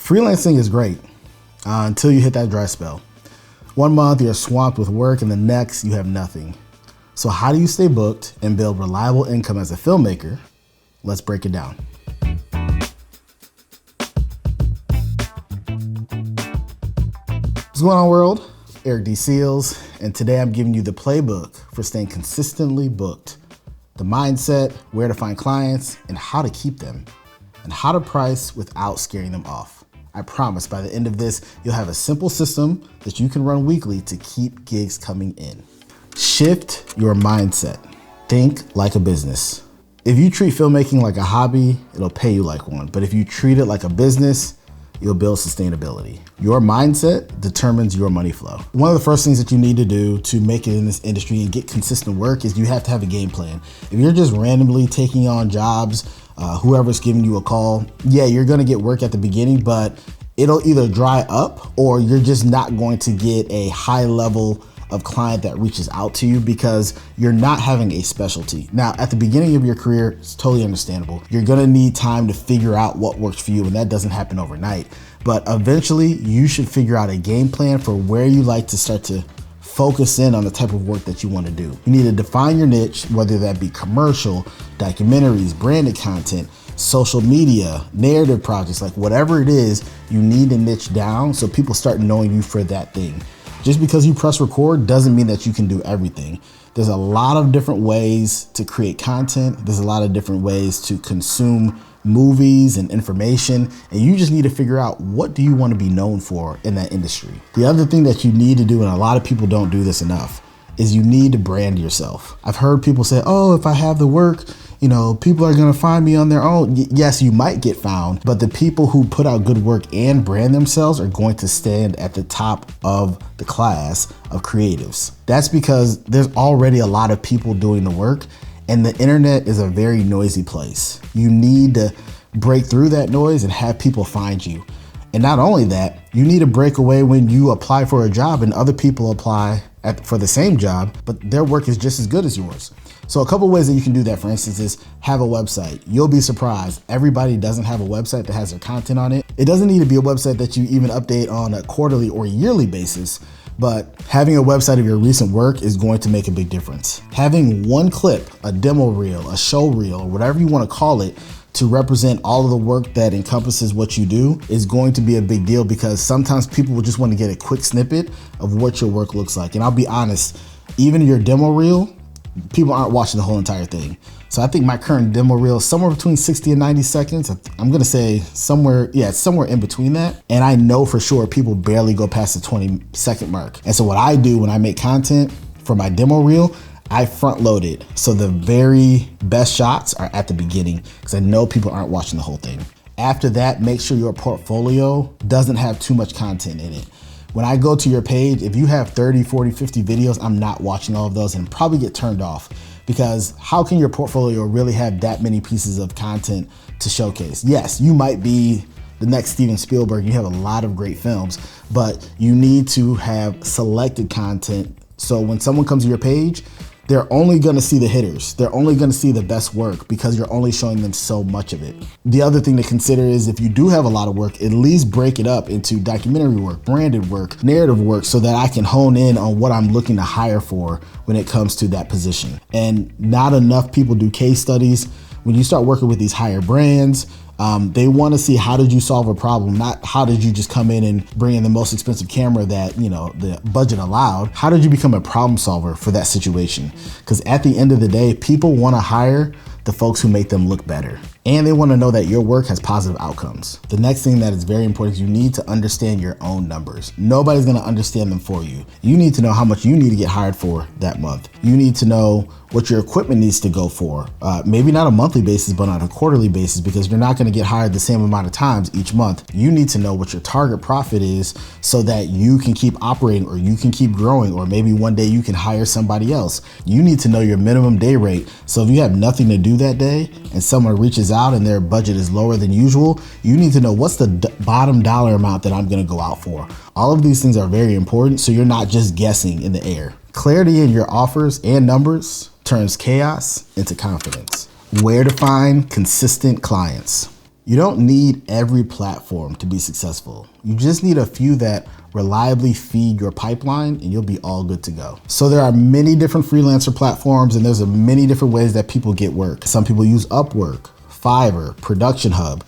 Freelancing is great until you hit that dry spell. 1 month you're swamped with work and the next you have nothing. So how do you stay booked and build reliable income as a filmmaker? Let's break it down. What's going on, world? Eric D. Seals, and today I'm giving you the playbook for staying consistently booked. The mindset, where to find clients, and how to keep them, and how to price without scaring them off. I promise by the end of this, you'll have a simple system that you can run weekly to keep gigs coming in. Shift your mindset. Think like a business. If you treat filmmaking like a hobby, it'll pay you like one. But if you treat it like a business, you'll build sustainability. Your mindset determines your money flow. One of the first things that you need to do to make it in this industry and get consistent work is you have to have a game plan. If you're just randomly taking on jobs, whoever's giving you a call, yeah, you're gonna get work at the beginning, but it'll either dry up or you're just not going to get a high level of client that reaches out to you because you're not having a specialty. Now, at the beginning of your career, it's totally understandable. You're gonna need time to figure out what works for you, and that doesn't happen overnight. But eventually, you should figure out a game plan for where you like to start to focus in on the type of work that you wanna do. You need to define your niche, whether that be commercial, documentaries, branded content, social media, narrative projects, like whatever it is, you need to niche down so people start knowing you for that thing. Just because you press record doesn't mean that you can do everything. There's a lot of different ways to create content. There's a lot of different ways to consume movies and information, and you just need to figure out what do you want to be known for in that industry. The other thing that you need to do, and a lot of people don't do this enough, is you need to brand yourself. I've heard people say, oh, if I have the work, people are gonna find me on their own. Yes, you might get found, but the people who put out good work and brand themselves are going to stand at the top of the class of creatives. That's because there's already a lot of people doing the work, and the internet is a very noisy place. You need to break through that noise and have people find you. And not only that, you need to break away when you apply for a job and other people apply for the same job, but their work is just as good as yours. So a couple ways that you can do that, for instance, is have a website. You'll be surprised. Everybody doesn't have a website that has their content on it. It doesn't need to be a website that you even update on a quarterly or yearly basis, but having a website of your recent work is going to make a big difference. Having one clip, a demo reel, a show reel, or whatever you want to call it, to represent all of the work that encompasses what you do is going to be a big deal, because sometimes people will just want to get a quick snippet of what your work looks like. And I'll be honest, even your demo reel, people aren't watching the whole entire thing. So I think my current demo reel is somewhere between 60 and 90 seconds. I'm gonna say somewhere in between that. And I know for sure people barely go past the 20-second mark. And so what I do when I make content for my demo reel, I front load it. So the very best shots are at the beginning, because I know people aren't watching the whole thing. After that, make sure your portfolio doesn't have too much content in it. When I go to your page, if you have 30, 40, 50 videos, I'm not watching all of those and probably get turned off, because how can your portfolio really have that many pieces of content to showcase? Yes, you might be the next Steven Spielberg. You have a lot of great films, but you need to have selected content. So when someone comes to your page, they're only gonna see the hitters. They're only gonna see the best work because you're only showing them so much of it. The other thing to consider is if you do have a lot of work, at least break it up into documentary work, branded work, narrative work, so that I can hone in on what I'm looking to hire for when it comes to that position. And not enough people do case studies. When you start working with these higher brands, they want to see, how did you solve a problem, not how did you just come in and bring in the most expensive camera that the budget allowed. How did you become a problem solver for that situation? Because at the end of the day, people want to hire the folks who make them look better, and they want to know that your work has positive outcomes. The next thing that is very important is you need to understand your own numbers. Nobody's going to understand them for you. You need to know how much you need to get hired for that month. You need to know what your equipment needs to go for, maybe not a monthly basis, but on a quarterly basis, because you're not going to get hired the same amount of times each month. You need to know what your target profit is so that you can keep operating, or you can keep growing, or maybe one day you can hire somebody else. You need to know your minimum day rate. So if you have nothing to do that day and someone reaches out and their budget is lower than usual, you need to know what's the bottom dollar amount that I'm going to go out for. All of these things are very important, so you're not just guessing in the air. Clarity in your offers and numbers turns chaos into confidence. Where to find consistent clients. You don't need every platform to be successful. You just need a few that reliably feed your pipeline and you'll be all good to go. So there are many different freelancer platforms and there's many different ways that people get work. Some people use Upwork, Fiverr, Production Hub.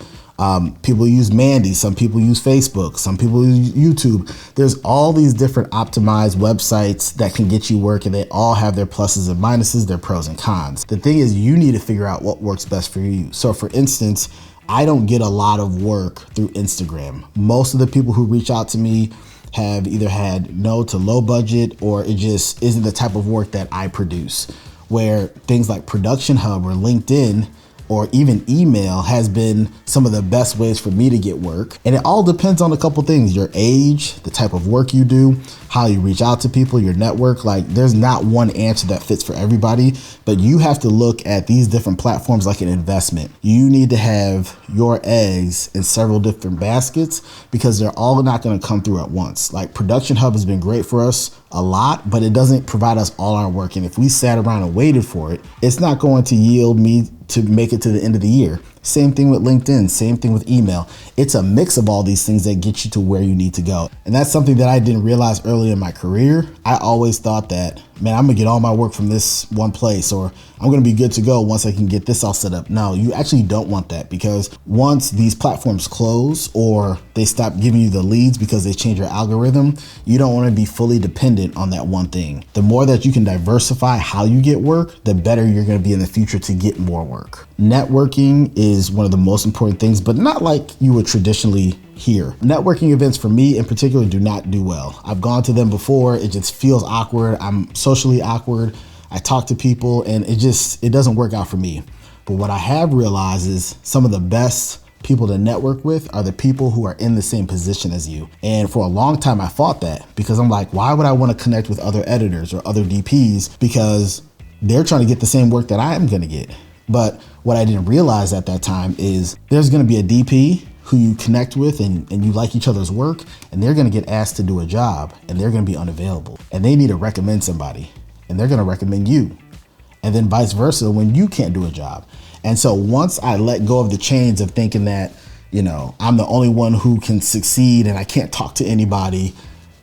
People use Mandy, some people use Facebook, some people use YouTube. There's all these different optimized websites that can get you work and they all have their pluses and minuses, their pros and cons. The thing is you need to figure out what works best for you. So for instance, I don't get a lot of work through Instagram. Most of the people who reach out to me have either had no to low budget or it just isn't the type of work that I produce. Where things like Production Hub or LinkedIn or even email has been some of the best ways for me to get work. And it all depends on a couple things, your age, the type of work you do, how you reach out to people, your network. Like there's not one answer that fits for everybody, but you have to look at these different platforms like an investment. You need to have your eggs in several different baskets because they're all not gonna come through at once. Like Production Hub has been great for us a lot, but it doesn't provide us all our work. And if we sat around and waited for it, it's not going to yield me to make it to the end of the year. Same thing with LinkedIn, same thing with email. It's a mix of all these things that get you to where you need to go. And that's something that I didn't realize early in my career. I always thought that, man, I'm gonna get all my work from this one place, or I'm gonna be good to go once I can get this all set up. No, you actually don't want that, because once these platforms close or they stop giving you the leads because they change your algorithm, you don't wanna be fully dependent on that one thing. The more that you can diversify how you get work, the better you're gonna be in the future to get more work. Networking is one of the most important things, but not like you would traditionally hear. Networking events for me in particular do not do well. I've gone to them before, it just feels awkward. I'm socially awkward. I talk to people and it doesn't work out for me. But what I have realized is some of the best people to network with are the people who are in the same position as you. And for a long time I fought that because I'm like, why would I want to connect with other editors or other DPs? Because they're trying to get the same work that I am gonna get. But what I didn't realize at that time is there's gonna be a DP who you connect with and you like each other's work, and they're gonna get asked to do a job and they're gonna be unavailable. And they need to recommend somebody and they're gonna recommend you. And then vice versa when you can't do a job. And so once I let go of the chains of thinking that, you know, I'm the only one who can succeed and I can't talk to anybody,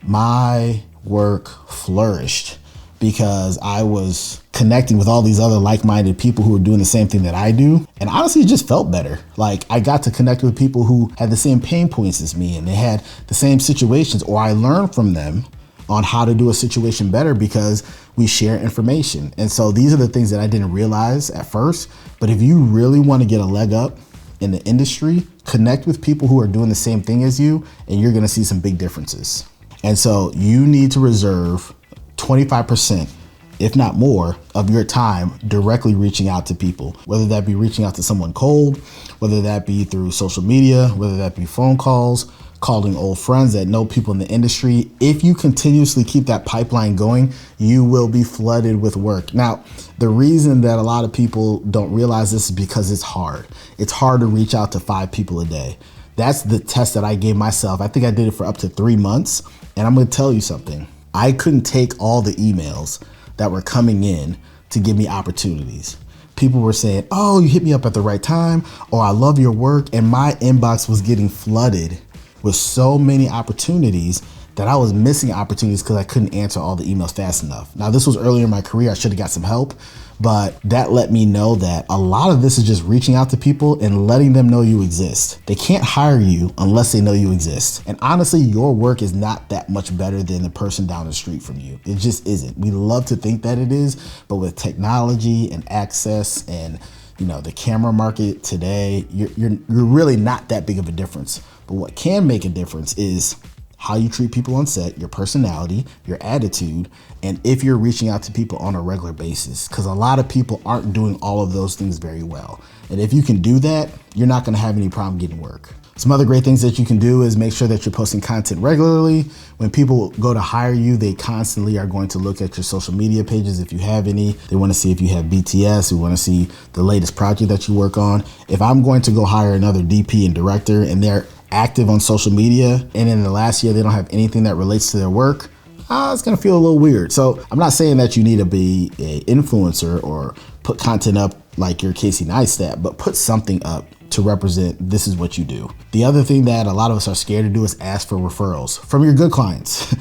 my work flourished because I was connecting with all these other like-minded people who were doing the same thing that I do. And honestly, it just felt better. Like I got to connect with people who had the same pain points as me and they had the same situations, or I learned from them on how to do a situation better because we share information. And so these are the things that I didn't realize at first. But if you really want to get a leg up in the industry, connect with people who are doing the same thing as you, and you're gonna see some big differences. And so you need to reserve 25%, if not more, of your time directly reaching out to people, whether that be reaching out to someone cold, whether that be through social media, whether that be phone calls, calling old friends that know people in the industry. If you continuously keep that pipeline going, you will be flooded with work. Now, the reason that a lot of people don't realize this is because it's hard. It's hard to reach out to 5 people a day. That's the test that I gave myself. I think I did it for up to 3 months. And I'm gonna tell you something. I couldn't take all the emails that were coming in to give me opportunities. People were saying, oh, you hit me up at the right time, or I love your work. And my inbox was getting flooded with so many opportunities that I was missing opportunities because I couldn't answer all the emails fast enough. Now, this was earlier in my career. I should have got some help, but that let me know that a lot of this is just reaching out to people and letting them know you exist. They can't hire you unless they know you exist. And honestly, your work is not that much better than the person down the street from you. It just isn't. We love to think that it is, but with technology and access and the camera market today, you're really not that big of a difference. But what can make a difference is how you treat people on set, your personality, your attitude, and if you're reaching out to people on a regular basis, because a lot of people aren't doing all of those things very well. And if you can do that, you're not gonna have any problem getting work. Some other great things that you can do is make sure that you're posting content regularly. When people go to hire you, they constantly are going to look at your social media pages if you have any. They wanna see if you have BTS, they wanna see the latest project that you work on. If I'm going to go hire another DP and director and they're active on social media and in the last year they don't have anything that relates to their work, it's gonna feel a little weird. So I'm not saying that you need to be an influencer or put content up like you're Casey Neistat, but put something up to represent this is what you do. The other thing that a lot of us are scared to do is ask for referrals from your good clients.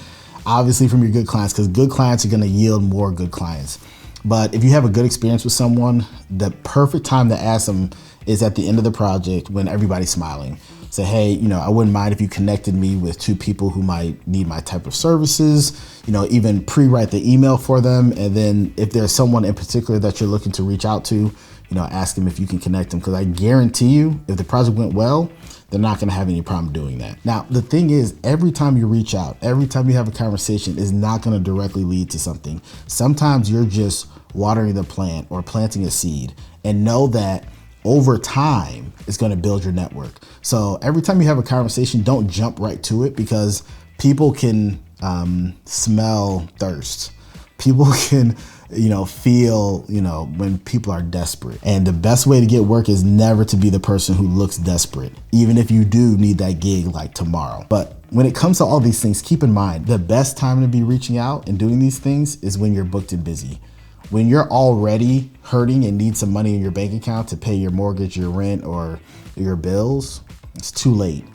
Obviously from your good clients, because good clients are gonna yield more good clients. But if you have a good experience with someone, the perfect time to ask them is at the end of the project when everybody's smiling. Say, hey, I wouldn't mind if you connected me with 2 people who might need my type of services, even pre-write the email for them. And then if there's someone in particular that you're looking to reach out to, ask them if you can connect them. Because I guarantee you, if the project went well, they're not gonna have any problem doing that. Now, the thing is, every time you reach out, every time you have a conversation is not gonna directly lead to something. Sometimes you're just watering the plant or planting a seed, and know that over time, it's gonna build your network. So every time you have a conversation, don't jump right to it, because people can smell thirst. People can, feel, when people are desperate. And the best way to get work is never to be the person who looks desperate, even if you do need that gig like tomorrow. But when it comes to all these things, keep in mind, the best time to be reaching out and doing these things is when you're booked and busy. When you're already hurting and need some money in your bank account to pay your mortgage, your rent, or your bills, it's too late.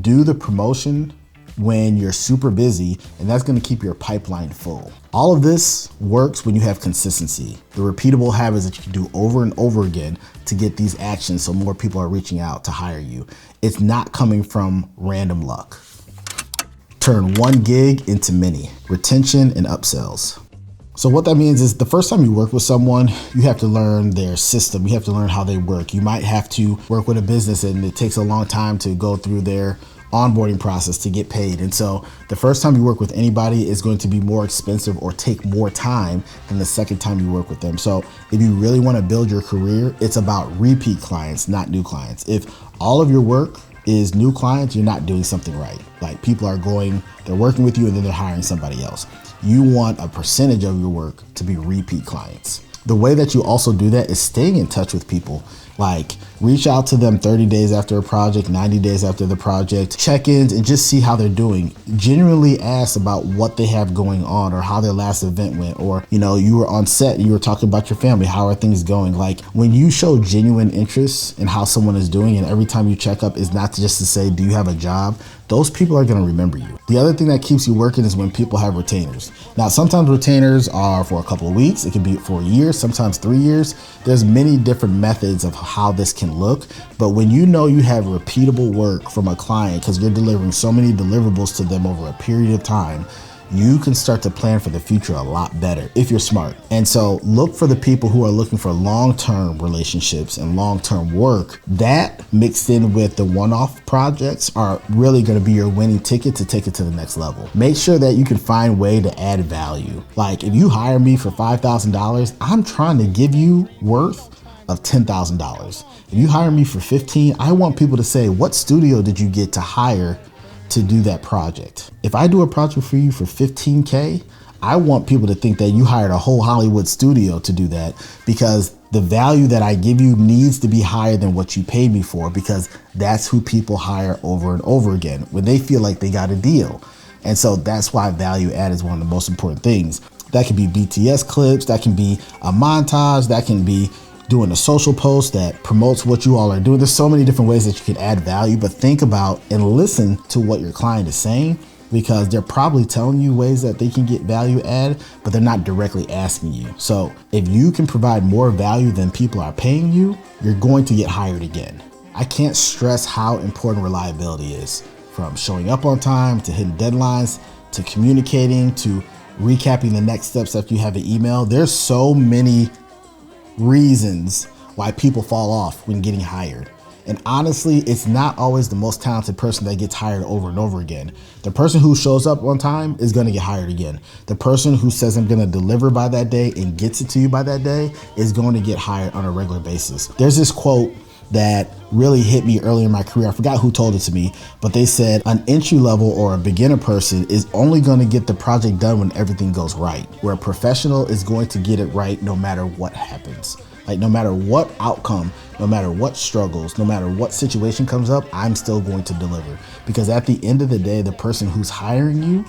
Do the promotion when you're super busy, and that's gonna keep your pipeline full. All of this works when you have consistency. The repeatable habits that you can do over and over again to get these actions so more people are reaching out to hire you. It's not coming from random luck. Turn one gig into many. Retention and upsells. So what that means is the first time you work with someone, you have to learn their system. You have to learn how they work. You might have to work with a business and it takes a long time to go through their onboarding process to get paid. And so the first time you work with anybody is going to be more expensive or take more time than the second time you work with them. So if you really want to build your career, it's about repeat clients, not new clients. If all of your work is new clients, you're not doing something right. Like people are they're working with you and then they're hiring somebody else. You want a percentage of your work to be repeat clients. The way that you also do that is staying in touch with people. Like reach out to them 30 days after a project, 90 days after the project, check-ins, and just see how they're doing. Genuinely ask about what they have going on or how their last event went, or you were on set and you were talking about your family, how are things going? Like when you show genuine interest in how someone is doing, and every time you check up is not just to say, do you have a job? Those people are gonna remember you. The other thing that keeps you working is when people have retainers. Now, sometimes retainers are for a couple of weeks, it can be for a year, sometimes 3 years. There's many different methods of how this can look, but when you know you have repeatable work from a client because you're delivering so many deliverables to them over a period of time, you can start to plan for the future a lot better if you're smart. And so look for the people who are looking for long-term relationships and long-term work. That mixed in with the one-off projects are really gonna be your winning ticket to take it to the next level. Make sure that you can find a way to add value. Like if you hire me for $5,000, I'm trying to give you worth of $10,000. If you hire me for 15, I want people to say, what studio did you get to hire to do that project? If I do a project for you for 15K, I want people to think that you hired a whole Hollywood studio to do that, because the value that I give you needs to be higher than what you paid me for, because that's who people hire over and over again when they feel like they got a deal. And so that's why value add is one of the most important things. That can be BTS clips, that can be a montage, that can be doing a social post that promotes what you all are doing. There's so many different ways that you can add value, but think about and listen to what your client is saying, because they're probably telling you ways that they can get value add, but they're not directly asking you. So if you can provide more value than people are paying you, you're going to get hired again. I can't stress how important reliability is, from showing up on time to hitting deadlines, to communicating, to recapping the next steps after you have an email. There's so many reasons why people fall off when getting hired. And honestly, it's not always the most talented person that gets hired over and over again. The person who shows up on time is gonna get hired again. The person who says I'm gonna deliver by that day and gets it to you by that day is going to get hired on a regular basis. There's this quote that really hit me early in my career. I forgot who told it to me, but they said an entry level or a beginner person is only going to get the project done when everything goes right, where a professional is going to get it right no matter what happens. Like no matter what outcome, no matter what struggles, no matter what situation comes up, I'm still going to deliver. Because at the end of the day, the person who's hiring you,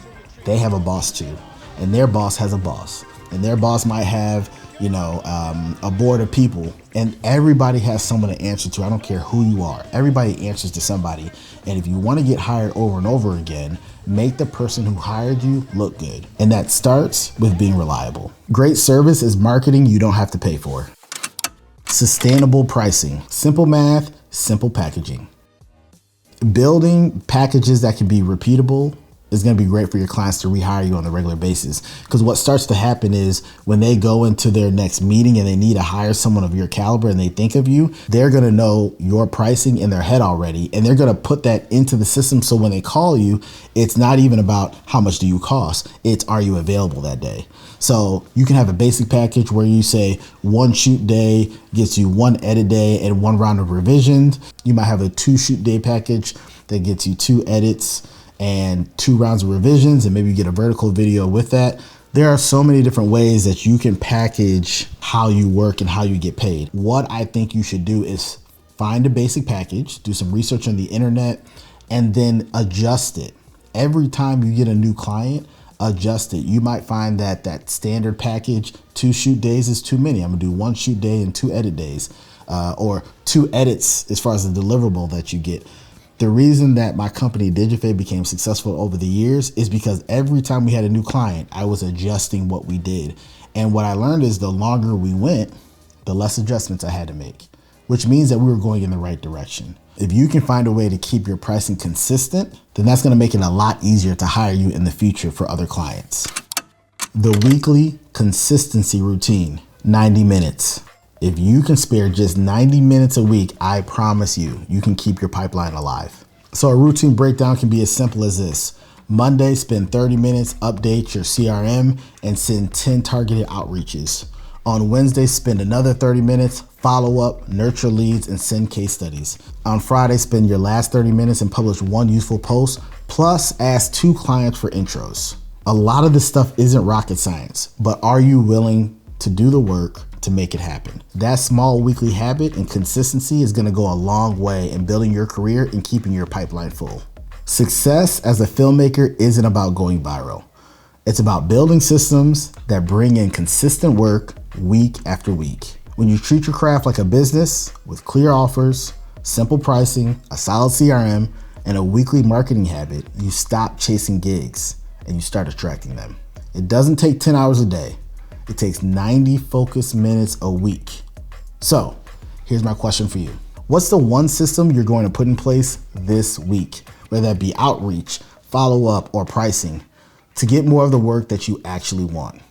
they have a boss too. And their boss has a boss. And their boss might have, a board of people And everybody has someone to answer to. I don't care who you are. Everybody answers to somebody. And if you want to get hired over and over again, make the person who hired you look good. And that starts with being reliable. Great service is marketing you don't have to pay for. Sustainable pricing. Simple math, simple packaging. Building packages that can be repeatable is going to be great for your clients to rehire you on a regular basis. Because what starts to happen is when they go into their next meeting and they need to hire someone of your caliber and they think of you, they're going to know your pricing in their head already. And they're going to put that into the system. So when they call you, it's not even about how much do you cost. It's are you available that day? So you can have a basic package where you say one shoot day gets you one edit day and one round of revisions. You might have a 2 shoot day package that gets you 2 edits and 2 rounds of revisions, and maybe you get a vertical video with that. There are so many different ways that you can package how you work and how you get paid. What I think you should do is find a basic package, do some research on the internet, and then adjust it. Every time you get a new client, adjust it. You might find that that standard package, 2 shoot days is too many. I'm gonna do 1 shoot day and 2 edit days, or 2 edits as far as the deliverable that you get. The reason that my company DigiFay became successful over the years is because every time we had a new client, I was adjusting what we did. And what I learned is the longer we went, the less adjustments I had to make, which means that we were going in the right direction. If you can find a way to keep your pricing consistent, then that's going to make it a lot easier to hire you in the future for other clients. The weekly consistency routine, 90 minutes. If you can spare just 90 minutes a week, I promise you, you can keep your pipeline alive. So a routine breakdown can be as simple as this. Monday, spend 30 minutes, update your CRM, and send 10 targeted outreaches. On Wednesday, spend another 30 minutes, follow up, nurture leads, and send case studies. On Friday, spend your last 30 minutes and publish 1 useful post, plus ask 2 clients for intros. A lot of this stuff isn't rocket science, but are you willing to do the work to make it happen? That small weekly habit and consistency is gonna go a long way in building your career and keeping your pipeline full. Success as a filmmaker isn't about going viral. It's about building systems that bring in consistent work week after week. When you treat your craft like a business with clear offers, simple pricing, a solid CRM, and a weekly marketing habit, you stop chasing gigs and you start attracting them. It doesn't take 10 hours a day. It takes 90 focused minutes a week. So here's my question for you. What's the one system you're going to put in place this week, whether that be outreach, follow-up, or pricing, to get more of the work that you actually want?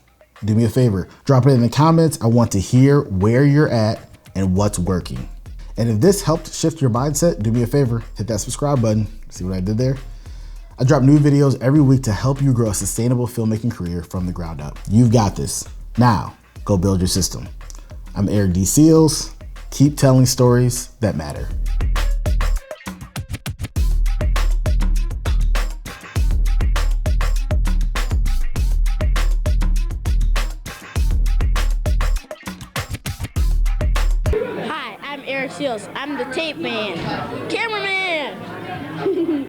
Do me a favor, drop it in the comments. I want to hear where you're at and what's working. And if this helped shift your mindset, do me a favor, hit that subscribe button. See what I did there? I drop new videos every week to help you grow a sustainable filmmaking career from the ground up. You've got this. Now, go build your system. I'm Eric D. Seals. Keep telling stories that matter. Hi, I'm Eric Seals. I'm the tape man, cameraman.